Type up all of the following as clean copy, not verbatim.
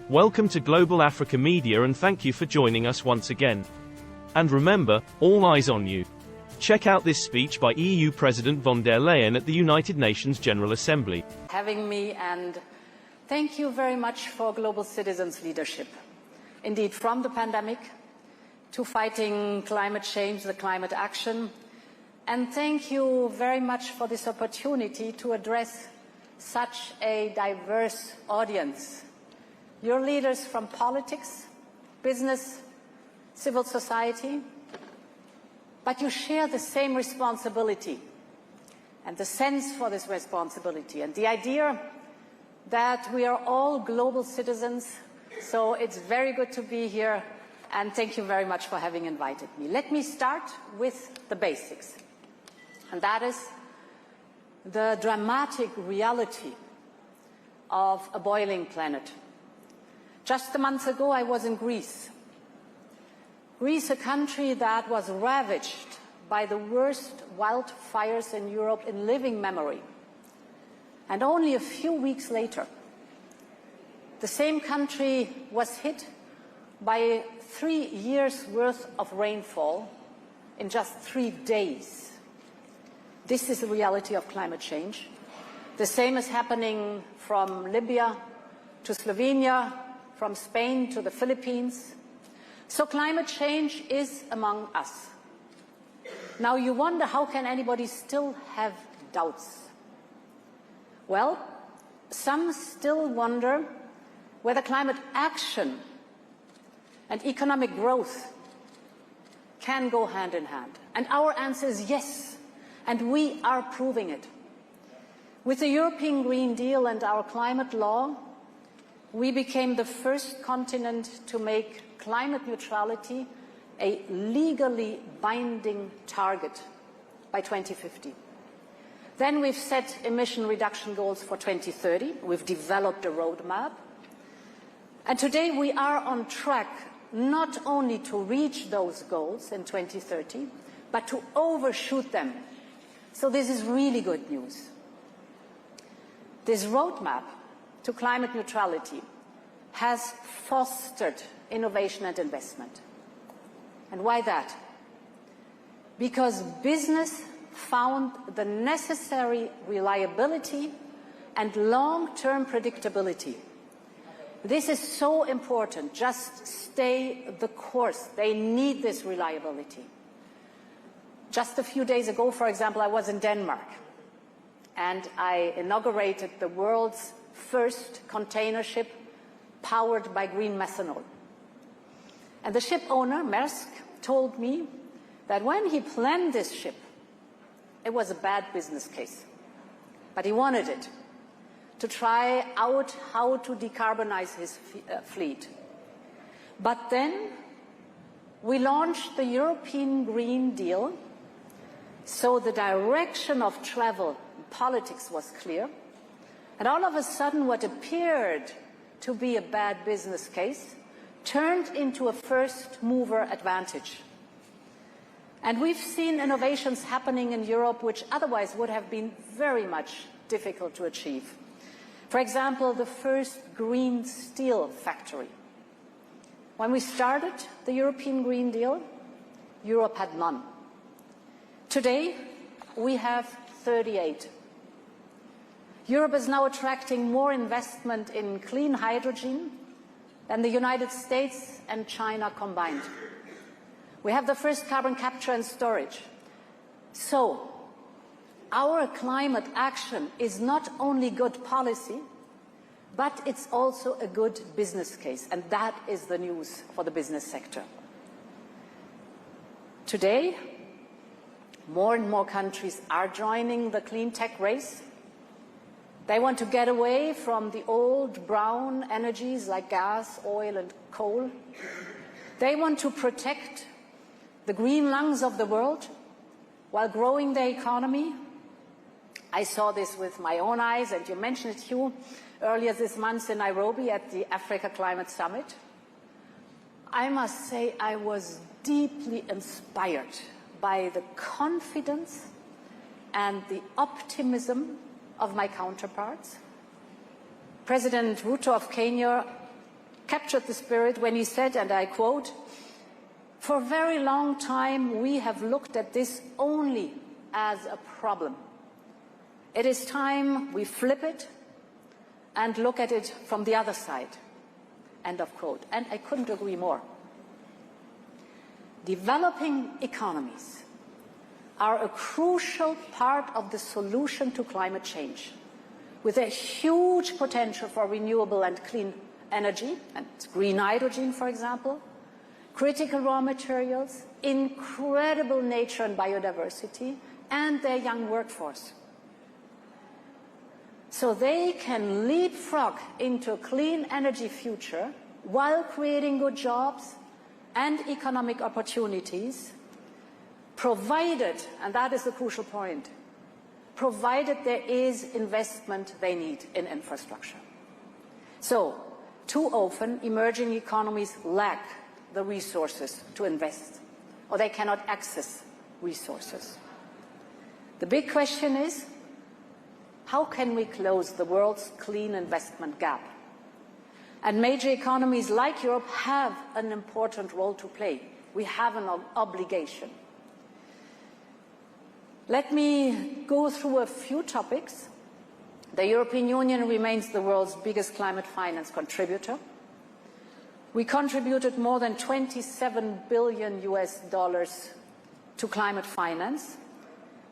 Welcome to Global Africa Media and thank you for joining us once again. And remember, all eyes on you. Check out this speech by EU President von der Leyen at the United Nations General Assembly. Having me, and thank you very much for global citizens' leadership. Indeed, from the pandemic to fighting climate change, the climate action, and thank you very much for this opportunity to address such a diverse audience. Your leaders from politics, business, civil society, but you share the same responsibility and the sense for this responsibility and the idea that we are all global citizens. So it's very good to be here, and thank you very much for having invited me. Let me start with the basics, and that is the dramatic reality of a boiling planet. Just a month ago, I was in Greece. Greece, a country that was ravaged by the worst wildfires in Europe in living memory. And only a few weeks later, the same country was hit by 3 years' worth of rainfall in just 3 days. This is the reality of climate change. The same is happening from Libya to Slovenia, from Spain to the Philippines. So climate change is among us. Now you wonder, how can anybody still have doubts? Well, some still wonder whether climate action and economic growth can go hand in hand. And our answer is yes, and we are proving it. With the European Green Deal and our climate law, we became the first continent to make climate neutrality a legally binding target by 2050. Then we've set emission reduction goals for 2030. We've developed a roadmap. And today we are on track not only to reach those goals in 2030, but to overshoot them. So this is really good news. This roadmap to climate neutrality has fostered innovation and investment. And why that? Because business found the necessary reliability and long-term predictability. This is so important. Just stay the course. They need this reliability. Just a few days ago, for example, I was in Denmark, and I inaugurated the world's first container ship powered by green methanol. And the ship owner, Maersk, told me that when he planned this ship, it was a bad business case. But he wanted it to try out how to decarbonize his fleet. But then we launched the European Green Deal, so the direction of travel in politics was clear. And all of a sudden, what appeared to be a bad business case turned into a first-mover advantage. And we've seen innovations happening in Europe which otherwise would have been very much difficult to achieve. For example, the first green steel factory. When we started the European Green Deal, Europe had none. Today, we have 38. Europe is now attracting more investment in clean hydrogen than the United States and China combined. We have the first carbon capture and storage. So, our climate action is not only good policy, but it's also a good business case, and that is the news for the business sector. Today, more and more countries are joining the clean tech race. They want to get away from the old brown energies like gas, oil and coal. They want to protect the green lungs of the world while growing their economy. I saw this with my own eyes, and you mentioned it, Hugh, earlier this month in Nairobi at the Africa Climate Summit. I must say I was deeply inspired by the confidence and the optimism of my counterparts. President Ruto of Kenya captured the spirit when he said, and I quote, "For a very long time we have looked at this only as a problem. It is time we flip it and look at it from the other side." End of quote. And I couldn't agree more. Developing economies are a crucial part of the solution to climate change, with a huge potential for renewable and clean energy, and green hydrogen, for example, critical raw materials, incredible nature and biodiversity, and their young workforce. So they can leapfrog into a clean energy future while creating good jobs and economic opportunities, provided, and that is the crucial point, provided there is investment they need in infrastructure. So, too often, emerging economies lack the resources to invest, or they cannot access resources. The big question is, how can we close the world's clean investment gap? And major economies like Europe have an important role to play. We have an obligation. Let me go through a few topics. The European Union remains the world's biggest climate finance contributor. We contributed more than $27 billion to climate finance.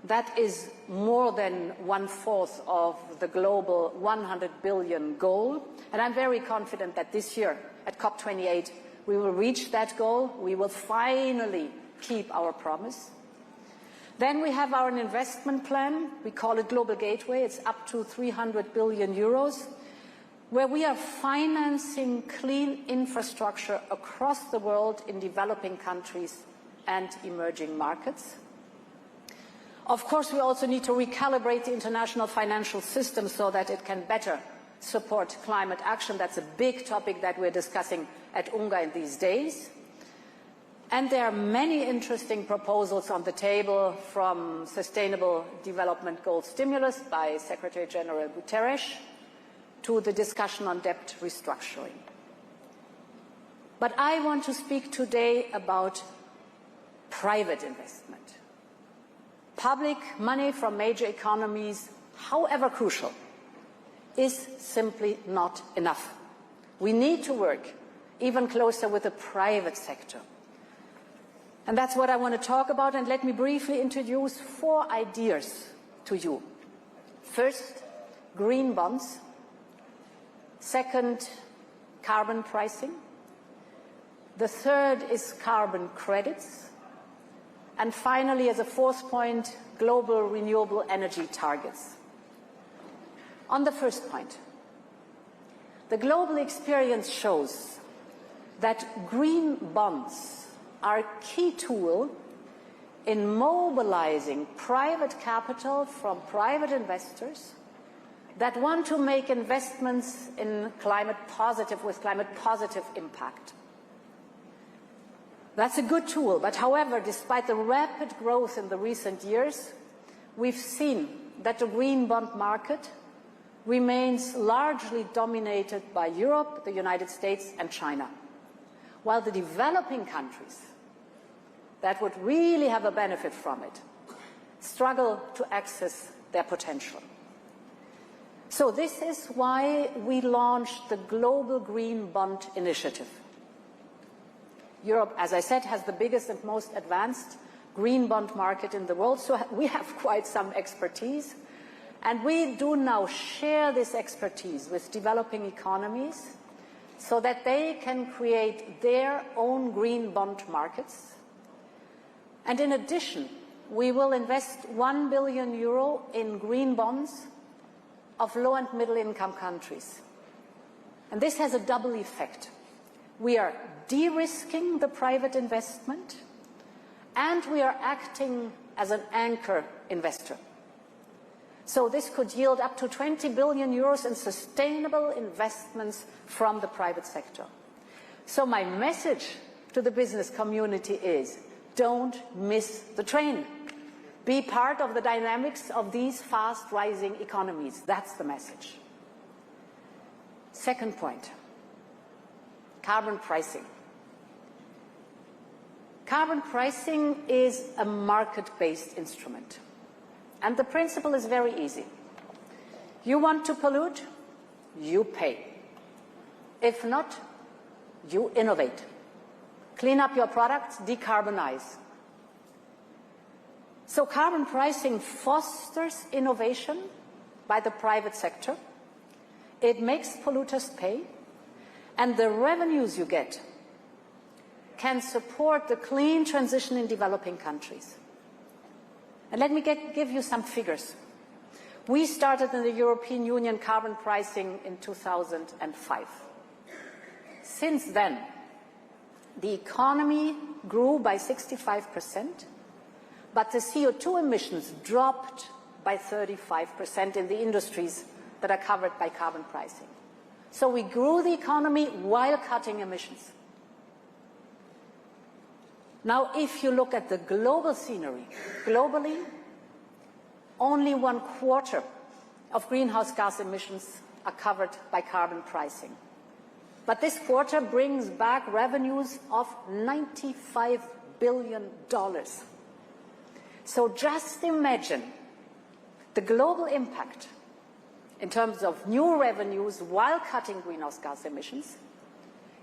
That is more than 1/4 of the global 100 billion goal. And I'm very confident that this year at COP28 we will reach that goal. We will finally keep our promise. Then we have our investment plan. We call it Global Gateway. It's up to 300 billion euros, where we are financing clean infrastructure across the world in developing countries and emerging markets. Of course, we also need to recalibrate the international financial system so that it can better support climate action. That's a big topic that we're discussing at UNGA in these days. And there are many interesting proposals on the table, from Sustainable Development Goal stimulus by Secretary General Guterres to the discussion on debt restructuring. But I want to speak today about private investment. Public money from major economies, however crucial, is simply not enough. We need to work even closer with the private sector. And that's what I want to talk about, and let me briefly introduce 4 ideas to you. First, green bonds. Second, carbon pricing. The third is carbon credits. And finally, as a 4th point, global renewable energy targets. On the first point, the global experience shows that green bonds are a key tool in mobilizing private capital from private investors that want to make investments in climate positive impact. That's a good tool, but however, despite the rapid growth in the recent years, we've seen that the green bond market remains largely dominated by Europe, the United States and China, while the developing countries that would really have a benefit from it struggle to access their potential. So this is why we launched the Global Green Bond Initiative. Europe, as I said, has the biggest and most advanced green bond market in the world, so we have quite some expertise. And we do now share this expertise with developing economies so that they can create their own green bond markets. And in addition, we will invest €1 billion in green bonds of low and middle income countries. And this has a double effect. We are de-risking the private investment, and we are acting as an anchor investor. So this could yield up to €20 billion in sustainable investments from the private sector. So my message to the business community is, don't miss the train. Be part of the dynamics of these fast-rising economies. That's the message. Second point. Carbon pricing. Carbon pricing is a market-based instrument. And the principle is very easy. You want to pollute, you pay. If not, you innovate. Clean up your products, decarbonize. So carbon pricing fosters innovation by the private sector. It makes polluters pay. And the revenues you get can support the clean transition in developing countries. And let me give you some figures. We started in the European Union carbon pricing in 2005. Since then, the economy grew by 65%, but the CO2 emissions dropped by 35% in the industries that are covered by carbon pricing. So we grew the economy while cutting emissions. Now, if you look at the global scenery, globally, only 1/4 of greenhouse gas emissions are covered by carbon pricing. But this quarter brings back revenues of $95 billion. So just imagine the global impact in terms of new revenues while cutting greenhouse gas emissions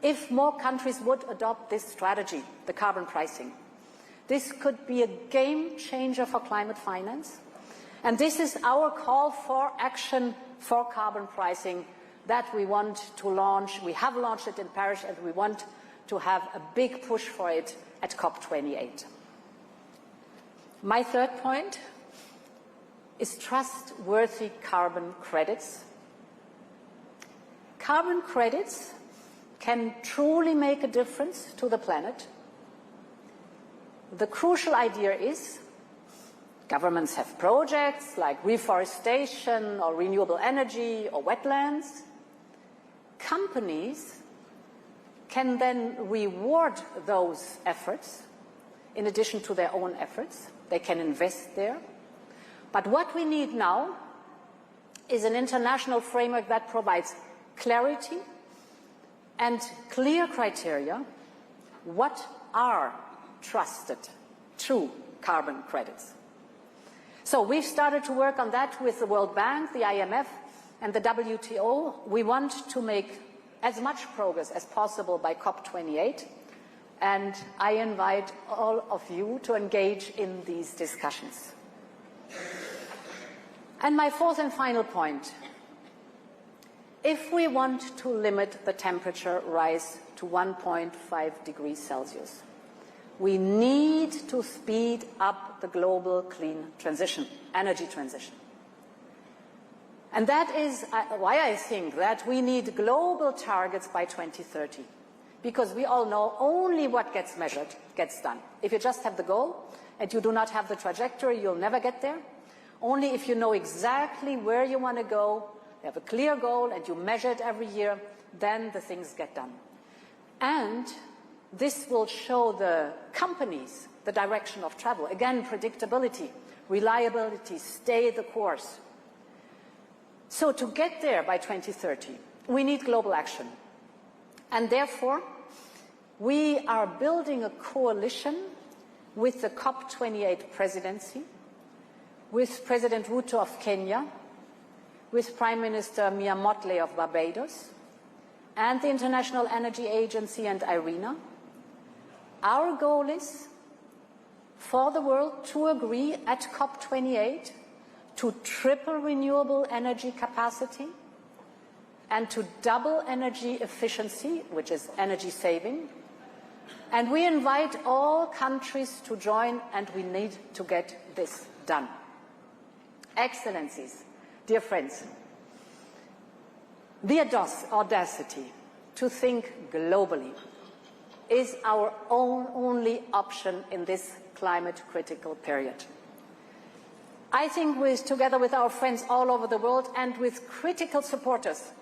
if more countries would adopt this strategy, the carbon pricing. This could be a game changer for climate finance. And this is our call for action for carbon pricing that we want to launch. We have launched it in Paris and we want to have a big push for it at COP28. My third point is trustworthy carbon credits. Carbon credits can truly make a difference to the planet. The crucial idea is governments have projects like reforestation or renewable energy or wetlands. Companies can then reward those efforts in addition to their own efforts. They can invest there. But what we need now is an international framework that provides clarity and clear criteria. What are trusted, true carbon credits? So we've started to work on that with the World Bank, the IMF, and the WTO. We want to make as much progress as possible by COP28, and I invite all of you to engage in these discussions. And my fourth and final point, if we want to limit the temperature rise to 1.5 degrees Celsius, we need to speed up the global clean transition, energy transition. And that is why I think that we need global targets by 2030. Because we all know only what gets measured gets done. If you just have the goal and you do not have the trajectory, you'll never get there. Only if you know exactly where you want to go, you have a clear goal and you measure it every year, then the things get done. And this will show the companies the direction of travel. Again, predictability, reliability, stay the course. So to get there by 2030, we need global action. And therefore, we are building a coalition with the COP28 presidency, with President Ruto of Kenya, with Prime Minister Mia Mottley of Barbados, and the International Energy Agency and IRENA. Our goal is for the world to agree at COP28 to triple renewable energy capacity and to double energy efficiency, which is energy saving. And we invite all countries to join, and we need to get this done. Excellencies, dear friends, the audacity to think globally is our only option in this climate-critical period. I think together with our friends all over the world and with critical supporters,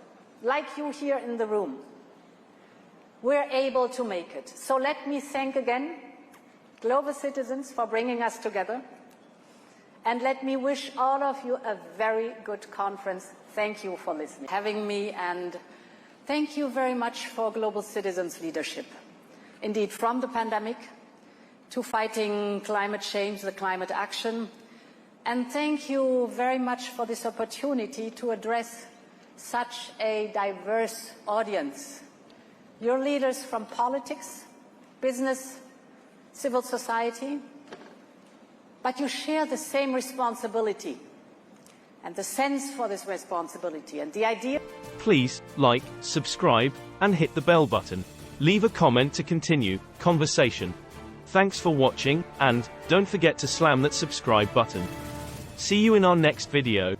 like you here in the room, we're able to make it. So let me thank again global citizens for bringing us together. And let me wish all of you a very good conference. Thank you for listening, having me, and Thank you very much for global citizens' leadership. Indeed, from the pandemic to fighting climate change, the climate action, and thank you very much for this opportunity to address such a diverse audience. Your leaders from politics, business, civil society, but you share the same responsibility and the sense for this responsibility and the idea. Please like, subscribe, and hit the bell button. Leave a comment to continue conversation. Thanks for watching, and don't forget to slam that subscribe button. See you in our next video.